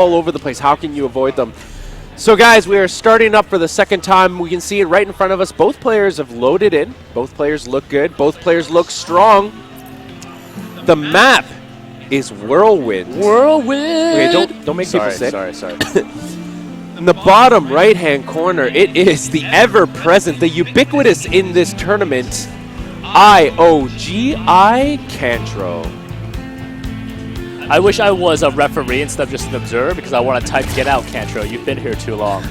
all over the place. How can you avoid them? So guys, we are starting up for the second time. We can see it right in front of us. Both players have loaded in. Both players look good. Both players look strong. The map is Whirlwind. Whirlwind! Okay, don't make people sick. Sorry. In the bottom right-hand corner, it is the ever-present, the ubiquitous in this tournament, OGCantro. I wish I was a referee instead of just an observer because I want to type "Get out, Cantro. You've been here too long."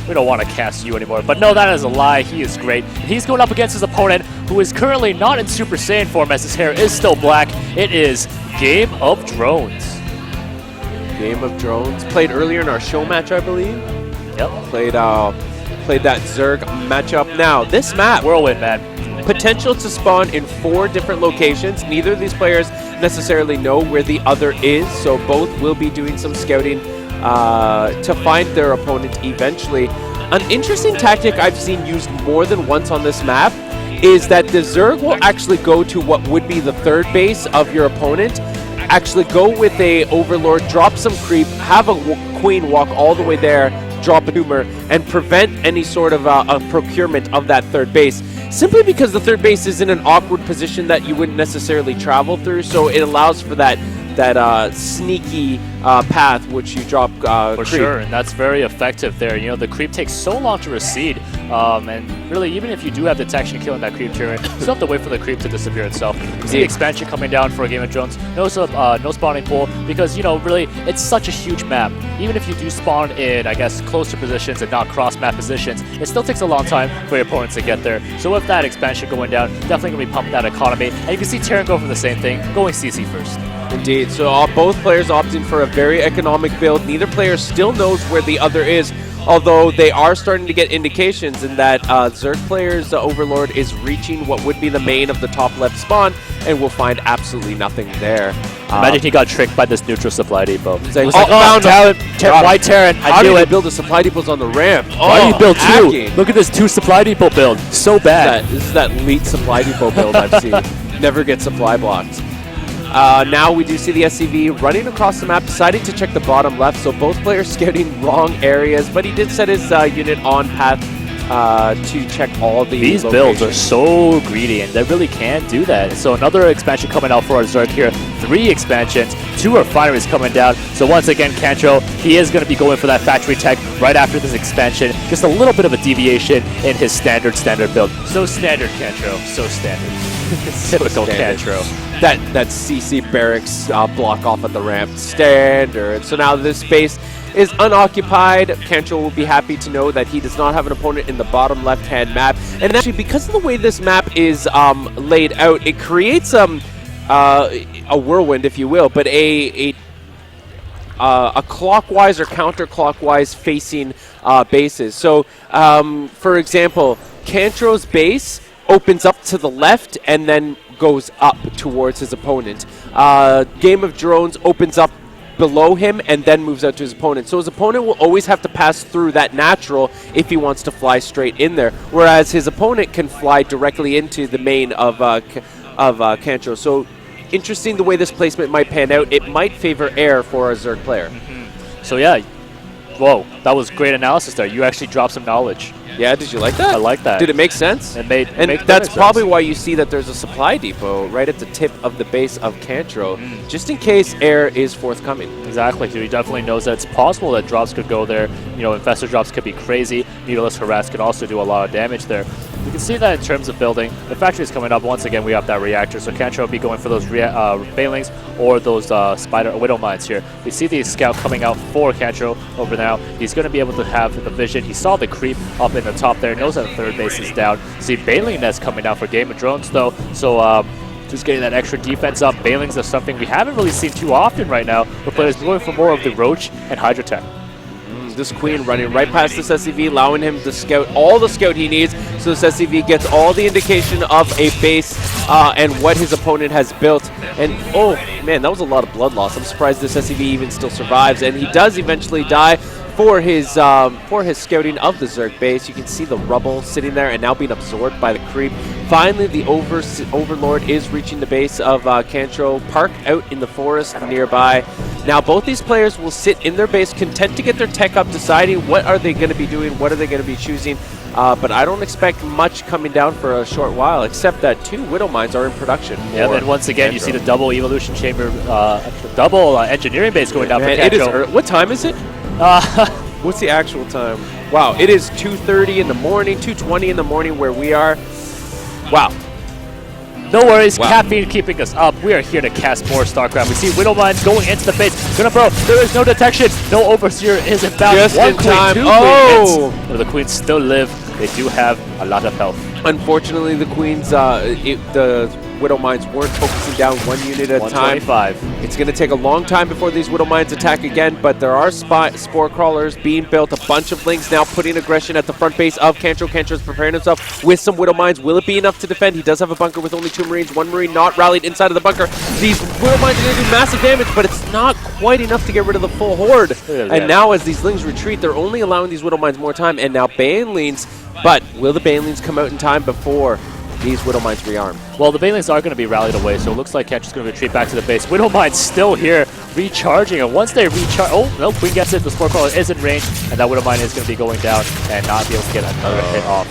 We don't want to cast you anymore. But no, that is a lie. He is great. He's going up against his opponent, who is currently not in Super Saiyan form as his hair is still black. It is GameOfDrones. GameOfDrones played earlier in our show match, I believe. Yep. Played that Zerg matchup. Now this map, Whirlwind, man. Potential to spawn in 4 different locations. Neither of these players necessarily know where the other is, so both will be doing some scouting to find their opponent eventually. An interesting tactic I've seen used more than once on this map is that the Zerg will actually go to what would be the 3rd base of your opponent, actually go with a Overlord, drop some creep, have a Queen walk all the way there, drop a tumor, and prevent any sort of a procurement of that 3rd base. Simply because the 3rd base is in an awkward position that you wouldn't necessarily travel through, so it allows for that sneaky path which you drop For creep. sure, and that's very effective there. You know, the creep takes so long to recede, and really, even if you do have detection killing that creep turret, you still have to wait for the creep to disappear itself. You see the expansion coming down for a GameOfDrones. No spawning pool, because, you know, really, it's such a huge map. Even if you do spawn in, I guess, closer positions and not cross-map positions, it still takes a long time for your opponents to get there. So with that expansion going down, definitely going to be pumping that economy. And you can see Terran go for the same thing, going CC first. Indeed. So both players opting for a very economic build. Neither player still knows where the other is, although they are starting to get indications in that Zerg player's Overlord is reaching what would be the main of the top left spawn, and will find absolutely nothing there. Imagine he got tricked by this neutral supply depot. He's like, Why Terran? How do you build the supply depots on the ramp? Why do you build 2? hacking. Look at this 2 supply depot build. So bad. This is that elite supply depot build I've seen. Never get supply blocked. Now we do see the SCV running across the map, deciding to check the bottom left, so both players scouting wrong areas, but he did set his unit on path to check all the These locations. builds are so greedy, and they really can do that. So another expansion coming out for our Zerg here. 3 expansions, 2 refineries coming down. So once again, Cantro, he is going to be going for that factory tech right after this expansion. Just a little bit of a deviation in his standard build. So standard, Cantro. So standard. Typical Cantro. That CC barracks block off at the ramp. Standard. So now this space is unoccupied. Cantro will be happy to know that he does not have an opponent in the bottom left-hand map. And actually, because of the way this map is laid out, it creates a whirlwind, if you will, but a clockwise or counterclockwise facing bases. So, for example, Cantro's base opens up to the left and then goes up towards his opponent. GameOfDrones opens up below him and then moves out to his opponent. So his opponent will always have to pass through that natural if he wants to fly straight in there, whereas his opponent can fly directly into the main of Cantro. So interesting the way this placement might pan out. It might favor air for a Zerg player. So yeah, whoa, that was great analysis there. You actually dropped some knowledge. Yeah, did you like that? I like that. Did it make sense? It made and that's probably why you see that there's a supply depot right at the tip of the base of Cantro, just in case air is forthcoming. Exactly. So he definitely knows that it's possible that drops could go there. You know, infestor drops could be crazy. Needless harass could also do a lot of damage there. You can see that in terms of building. The factory is coming up. Once again, we have that reactor. So Cantro will be going for those Bailings or those Widow Mines here. We see the scout coming out for Cantro over now. He's going to be able to have the vision. He saw the creep up in the top there. Knows that the 3rd base is down. See Bailing Nest coming out for GameOfDrones though. So just getting that extra defense up. Bailings is something we haven't really seen too often right now. The players going for more of the Roach and Hydrotech. This Queen running right past this SCV, allowing him to scout all the scout he needs. So this SCV gets all the indication of a base and what his opponent has built. And oh man, that was a lot of blood loss. I'm surprised this SCV even still survives. And he does eventually die for his scouting of the Zerg base. You can see the rubble sitting there and now being absorbed by the creep. Finally, the Overlord is reaching the base of Cantro, parked out in the forest nearby. Now both these players will sit in their base, content to get their tech up, deciding what are they going to be doing, what are they going to be choosing. But I don't expect much coming down for a short while, except that 2 Widow Mines are in production. Yeah, then once again, you see the double Evolution Chamber, double Engineering Base going down for GameOfDrones. What time is it? What's the actual time? Wow, it is 2:30 in the morning, 2:20 in the morning where we are. Wow. No worries, caffeine keeping us up. We are here to cast more StarCraft. We see Widow Mines going into the base. Gonna bro, there is no detection. No Overseer is inbound. Just One in queen, time. 2 Oh! queen hits. The queens still live. They do have a lot of health. Unfortunately, the Queens, the Widow Mines weren't focusing down 1 unit at a time. 125. It's going to take a long time before these Widow Mines attack again, but there are Spore Crawlers being built, a bunch of Lings now putting aggression at the front base of GameOfDrones. GameOfDrones is preparing himself with some Widow Mines. Will it be enough to defend? He does have a bunker with only 2 Marines, 1 Marine not rallied inside of the bunker. These Widow Mines are going to do massive damage, but it's not quite enough to get rid of the full horde. And now as these Lings retreat, they're only allowing these Widow Mines more time, and now Banelings, but will the Banelings come out in time before these Widow Mines rearm? Well, the Banelings are going to be rallied away, so it looks like GameOfDrones is going to retreat back to the base. Widow Mines still here, recharging, and once they recharge, oh, no, Queen gets it, the Spore Crawler is in range, and that Widow Mine is going to be going down and not be able to get another hit off.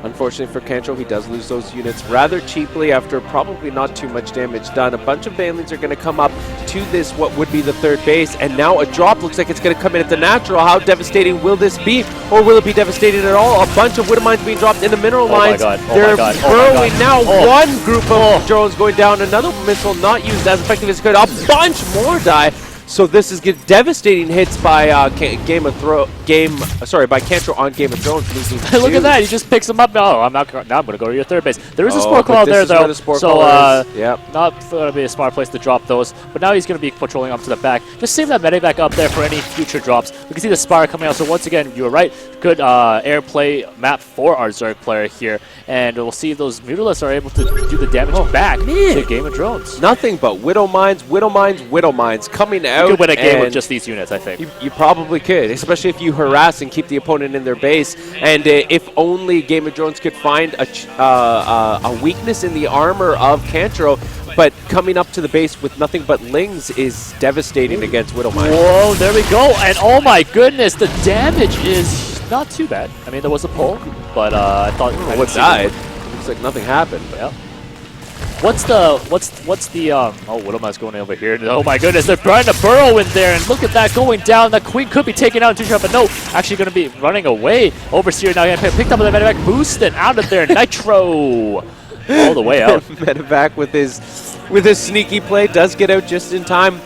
Unfortunately for GameOfDrones, he does lose those units rather cheaply after probably not too much damage done. A bunch of Banelings are going to come up to this, what would be the 3rd base, and now a drop looks like it's going to come in at the natural. How devastating will this be, or will it be devastating at all? A bunch of Widow Mines being dropped in the mineral lines. They're burrowing now. One group of drones going down, another missile not used as effective as it could. A bunch more die. So this is devastating hits by GameOfDrones on GameOfDrones, losing 2. Look at that! He just picks him up. No, now I'm going to go to your 3rd base. There is a Spore Crawler there, though. So not going to be a smart place to drop those. But now he's going to be patrolling up to the back. Just save that medevac up there for any future drops. We can see the Spire coming out. So once again, you were right. Good airplay map for our Zerg player here, and we'll see if those Mutalisks are able to do the damage back to GameOfDrones. Nothing but Widow Mines, Widow Mines, Widow Mines coming out. You could win a game with just these units, I think. You probably could, especially if you harass and keep the opponent in their base. And if only GameOfDrones could find a weakness in the armor of GameOfDrones, but coming up to the base with nothing but Lings is devastating against Widow Mines. Whoa, there we go. And oh my goodness, the damage is not too bad. I mean, there was a pull, but I thought... what died? Looks like nothing happened. Yeah. What's the oh, Widow Mines going over here. Oh my goodness, they're trying to burrow in there, and look at that going down. The Queen could be taken out in 2 shots, but no, actually going to be running away. Overseer now picked up the medevac, boosted out of there. Nitro all the way out. Medevac with his sneaky play does get out just in time.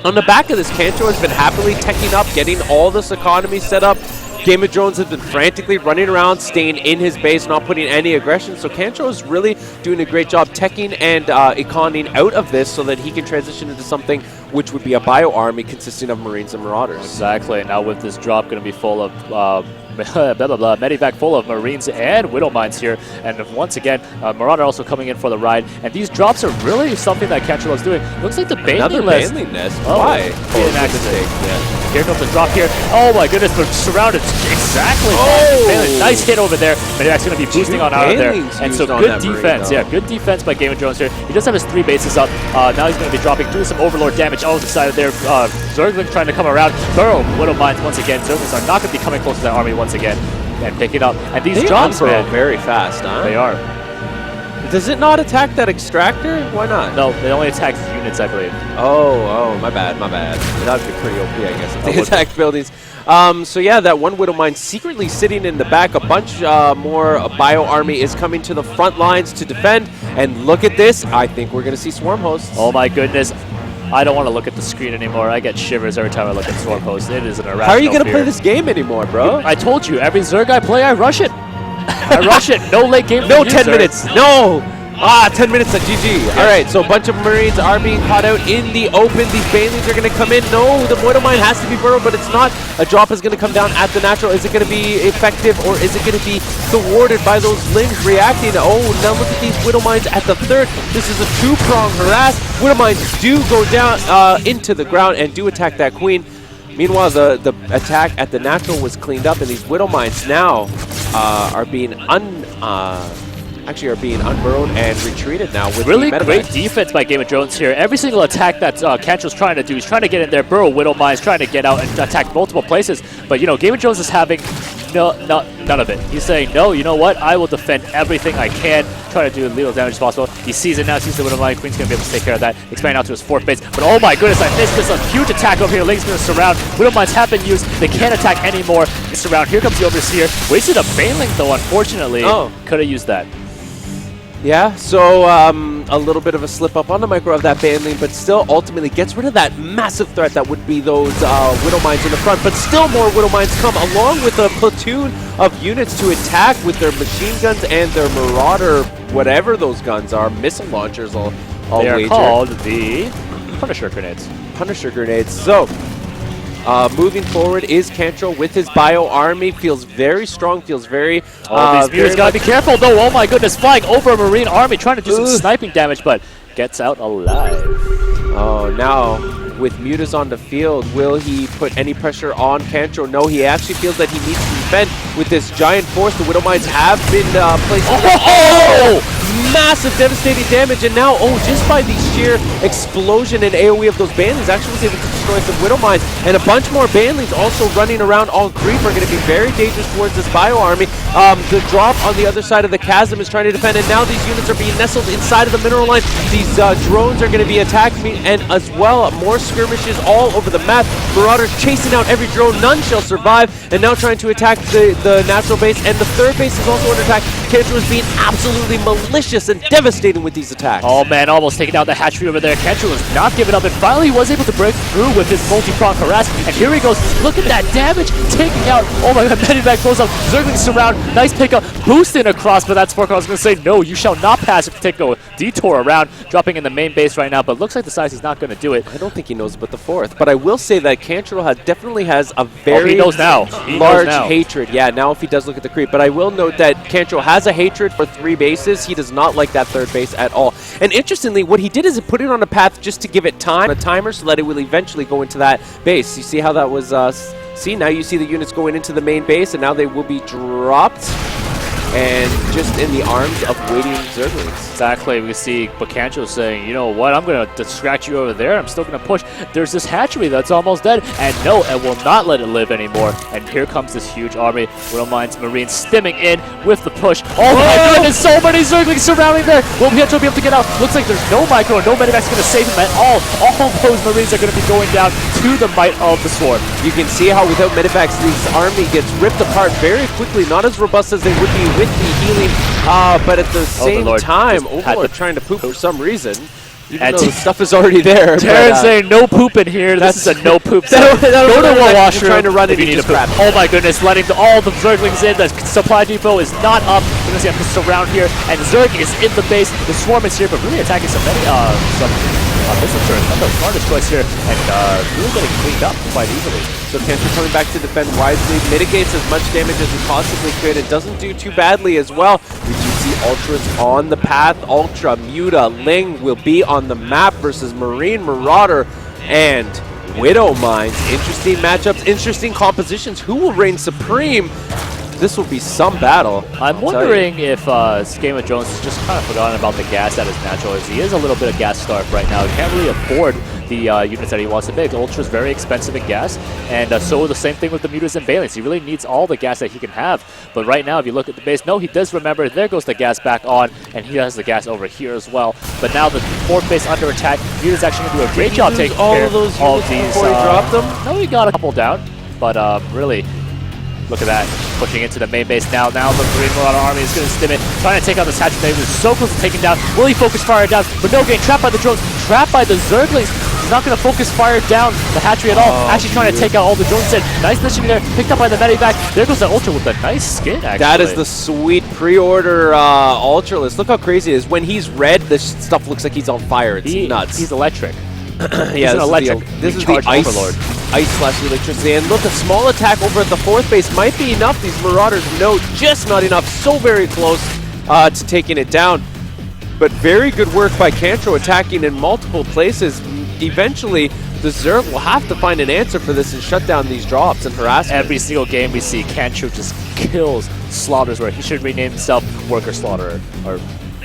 On the back of this, GameOfDrones has been happily teching up, getting all this economy set up. GameOfDrones has been frantically running around, staying in his base, not putting any aggression. So GameOfDrones is really doing a great job teching and econing out of this so that he can transition into something which would be a bio army consisting of Marines and Marauders. Exactly. Now with this drop going to be full of Medivac full of Marines and Widow Mines here. And once again, Marauder also coming in for the ride. And these drops are really something that GameOfDrones is doing. Looks like the Baneling nest. Why? Here comes the drop here. Oh my goodness, we're surrounded. Exactly. Nice hit over there. Medivac's going to be boosting on out of there. And so good defense. Good defense by GameOfDrones here. He does have his 3 bases up. Now he's going to be dropping, doing some Overlord damage. Oh, the side of there. Zerglings trying to come around. Burrow, Widow Mines once again. Zerglings are not going to be coming close to that army once again and pick it up. And these drops, man, very fast, huh? They are. Does it not attack that extractor? Why not? No, they only attack units, I believe. Oh, my bad. That would be pretty OP, I guess, if they attacked buildings. So yeah, that one Widow Mine secretly sitting in the back. A bunch more bio army is coming to the front lines to defend. And look at this. I think we're going to see Swarm Hosts. Oh my goodness. I don't want to look at the screen anymore. I get shivers every time I look at Swarm Hosts. It is an irrational How are you going to play this game anymore, bro? I told you, every Zerg I play, I rush it. I rush it. No late game. No 10 minutes. No. 10 minutes at GG. All right, so a bunch of Marines are being caught out in the open. These Banelings are going to come in. No, the Widow Mine has to be burrowed, but it's not. A drop is going to come down at the natural. Is it going to be effective, or is it going to be thwarted by those Lings reacting? Oh, now look at these Widow Mines at the 3rd. This is a 2-prong harass. Widow Mines do go down into the ground and do attack that Queen. Meanwhile, the attack at the natural was cleaned up, and these Widow Mines now are being actually are being unburrowed and retreated now with really the great defense by GameOfDrones here. Every single attack that Cantro's trying to do, he's trying to get in there, burrow Widow Mines, trying to get out and attack multiple places. But, you know, GameOfDrones is having none of it. He's saying, no, you know what? I will defend everything I can, try to do as little damage as possible. He sees it now, sees the Widow Mine. Queen's going to be able to take care of that, expand out to his 4th base. But oh my goodness, I missed this. A huge attack over here. Link's going to surround. Widow Mines have been used. They can't attack anymore. Surround. Here comes the Overseer. Wasted a Baneling though, unfortunately. Oh. Could have used that. Yeah, so a little bit of a slip up on the micro of that Baneling, but still ultimately gets rid of that massive threat that would be those Widow Mines in the front. But still more Widow Mines come, along with a platoon of units to attack with their machine guns and their Marauder, whatever those guns are, missile launchers. They are called the Punisher Grenades. Punisher Grenades. So, moving forward is Cantro with his bio army. Feels very strong, feels very... these mutas gotta be careful though. Oh my goodness, flying over a Marine army, trying to do some sniping damage, but gets out alive. Oh, now with mutas on the field, will he put any pressure on Cantro? No, he actually feels that he needs to defend with this giant force. The Widow Mines have been placed... Massive devastating damage, and now, just by the sheer explosion and AoE of those Banelings, actually was able to destroy some Widow Mines, and a bunch more Banelings also running around on creep are going to be very dangerous towards this bio army. The drop on the other side of the chasm is trying to defend, and now these units are being nestled inside of the mineral line. These drones are going to be attacking, and as well, more skirmishes all over the map. Marauders chasing out every drone, none shall survive, and now trying to attack the natural base, and the 3rd base is also under attack. Cantro is being absolutely malicious and devastating with these attacks. Oh man, almost taking out the hatchery over there. Cantro was not giving up, and finally he was able to break through with his multi-prong harass, and here he goes. Look at that damage, taking out, oh my god, Medivac goes up, Zerglings surround, nice pickup, boosting across, but that's Spork. I was going to say, no, you shall not pass if you take a detour around, dropping in the main base right now, but looks like the size he's not going to do it. I don't think he knows about the 4th, but I will say that Cantro definitely has a very he knows now. large hatred. Yeah, now if he does look at the creep, but I will note that Cantro has a hatred for 3 bases. He does not like that 3rd base at all. And interestingly, what he did is put it on a path just to give it time, a timer, so that it will eventually go into that base. You see how that was, see, now you see the units going into the main base, and now they will be dropped. And just in the arms of waiting Zerglings. Exactly. We see Cantro saying, you know what, I'm going to distract you over there. I'm still going to push. There's this hatchery that's almost dead. And no, it will not let it live anymore. And here comes this huge army. Widow Mines, Marines stimming in with the push. Oh my goodness, so many Zerglings surrounding there. Will Cantro be able to get out? Looks like there's no micro, and no medivac's going to save him at all. All those Marines are going to be going down to the might of the sword. You can see how without medivacs, this army gets ripped apart very quickly. Not as robust as they would be with the healing, but at the same time, Overlord trying to poop for some reason. Even though the stuff is already there. Terran's saying no poop in here. This is a no poop zone. Go to the washroom. Trying to run if you need to poop. Oh my goodness, letting all the Zerglings in. The supply depot is not up. We're going to have to surround here, and Zerg is in the base. The swarm is here, but really attacking some missile turrets. Not the smartest choice here, and really getting cleaned up quite easily. So Cantro coming back to defend wisely, mitigates as much damage as he possibly could, and doesn't do too badly as well. We do see Ultras on the path. Ultra, Muta, Ling will be on the map versus Marine, Marauder, and Widow Mines. Interesting matchups, interesting compositions. Who will reign supreme? This will be some battle. I'm wondering if GameOfDrones has just kind of forgotten about the gas that is natural, as he is a little bit of gas starved right now. He can't really afford the units that he wants to make. Ultra's very expensive in gas, and so the same thing with the mutas and Banelings. He really needs all the gas that he can have. But right now, if you look at the base, no, he does remember. There goes the gas back on, and he has the gas over here as well. But now the 4th base under attack. Muta's actually going to do a great job taking care of all of these. Before he dropped them? No, he got a couple down, but really... Look at that, pushing into the main base now. Now the Marine Marauder army is going to stim it, trying to take out this hatchery. He's so close to taking down. Will he focus fire down? But no gain, trapped by the drones, trapped by the Zerglings. He's not going to focus fire down the hatchery at all. Actually trying to take out all the drones. Nice positioning there, picked up by the medivac. There goes the Ultra with a nice skin, actually. That is the sweet pre-order Ultra list. Look how crazy it is. When he's red, this stuff looks like he's on fire. It's nuts. He's electric. Yeah, an electric. This is the ice/electricity. And look, a small attack over at the 4th base might be enough. These Marauders, no, just not enough. So very close to taking it down. But very good work by Cantro, attacking in multiple places. Eventually the Zerg will have to find an answer for this and shut down these drops and harassment. Every single game we see, Cantro just kills Slaughters, where he should rename himself Worker Slaughterer, or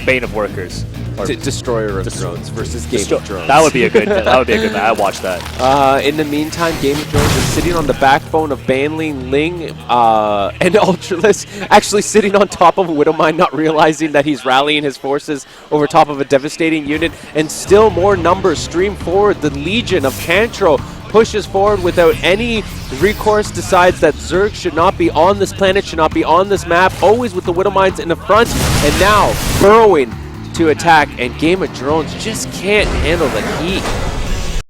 Bane of Workers. Destroyer of Drones versus Game of Drones. That would be a good. That would be a good match. I'd watch that. In the meantime, Game of Drones is sitting on the backbone of Banling, Ling, and Ultralisk, actually sitting on top of Widowmine, not realizing that he's rallying his forces over top of a devastating unit, and still more numbers stream forward. The Legion of Cantro pushes forward without any recourse, decides that Zerg should not be on this planet, should not be on this map, always with the Widowmines in the front, and now burrowing to attack, and Game of Drones just can't handle the heat.